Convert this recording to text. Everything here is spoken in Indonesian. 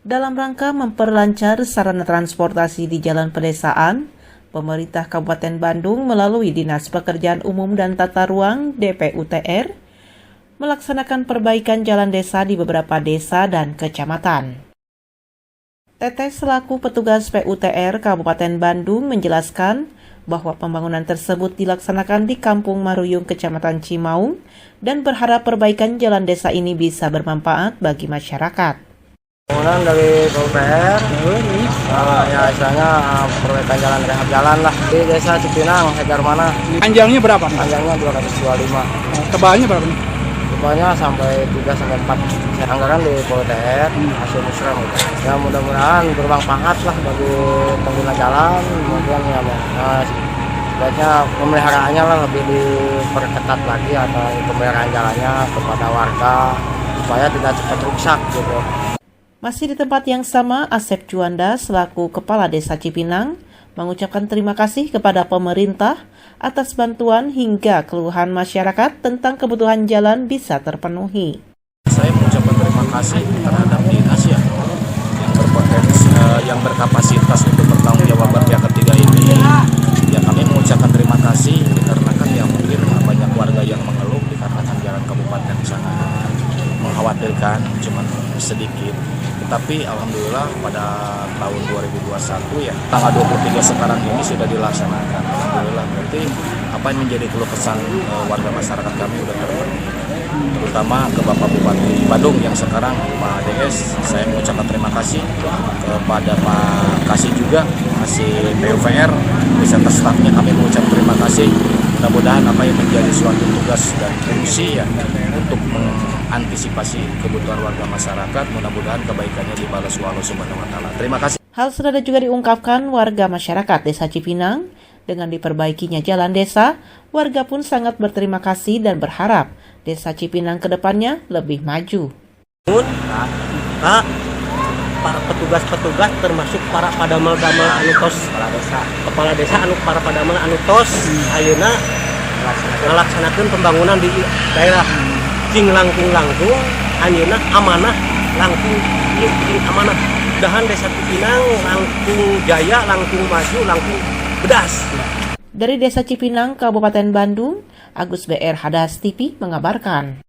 Dalam rangka memperlancar sarana transportasi di jalan pedesaan, pemerintah Kabupaten Bandung melalui Dinas Pekerjaan Umum dan Tata Ruang (DPUTR) melaksanakan perbaikan jalan desa di beberapa desa dan kecamatan. Teteh selaku petugas PUTR Kabupaten Bandung menjelaskan bahwa pembangunan tersebut dilaksanakan di Kampung Maruyung, Kecamatan Cimaung, dan berharap perbaikan jalan desa ini bisa bermanfaat bagi masyarakat. Pembangunan dari PUTR, ya istilahnya perbaikan jalan, rehab jalan lah. Di desa Cipinang, Hegar Mana. Panjangnya berapa? Panjangnya 225. Tebalnya berapa nih? Tebalnya sampai 3-4. Anggaran di PUTR, hasil musrah gitu. Ya mudah-mudahan bermanfaat lah bagi pengguna jalan. Kemudian ya sebaiknya pemeliharaannya lah lebih diperketat lagi atau pemeliharaan jalannya kepada warga supaya tidak cepat rusak gitu. Masih di tempat yang sama, Asep Juanda selaku Kepala Desa Cipinang mengucapkan terima kasih kepada pemerintah atas bantuan hingga keluhan masyarakat tentang kebutuhan jalan bisa terpenuhi. Saya mengucapkan terima kasih terhadap dinas yang berkapasitas untuk bertanggung jawab pihak ketiga ini. Ya kami mengucapkan terima kasih dikarenakan ya mungkin banyak warga yang mengeluh dikarenakan jalan kabupaten sangat mengkhawatirkan, cuma sedikit. Tetapi alhamdulillah pada tahun 2021 ya tanggal 23 sekarang ini sudah dilaksanakan. Alhamdulillah berarti apa yang menjadi keluh kesah warga masyarakat kami sudah terpenuhi. Terutama ke Bapak Bupati Bandung yang sekarang Pak DS, saya mengucapkan terima kasih kepada Pak Kasih juga, Kasih PUTR beserta stafnya, kami mengucapkan terima kasih. Mudah-mudahan apa yang menjadi suatu tugas dan fungsi ya untuk mengantisipasi kebutuhan warga masyarakat, mudah-mudahan kebaikannya dibalas Allah Subhanahu wa Ta'ala. Terima kasih. Hal senada juga diungkapkan warga masyarakat Desa Cipinang. Dengan diperbaikinya jalan desa, warga pun sangat berterima kasih dan berharap Desa Cipinang ke depannya lebih maju. Para petugas-petugas termasuk para padamel-damel anu tos kepala desa anu para padamel anu tos ayeuna ngalaksanakeun pembangunan di daerah jing langkung ayeuna amanah langkung jing amanah mudahan Desa Cipinang langkung jaya, langkung maju, langkung bedas. Dari Desa Cipinang, Kabupaten Bandung, Agus BR Hadas TV mengabarkan.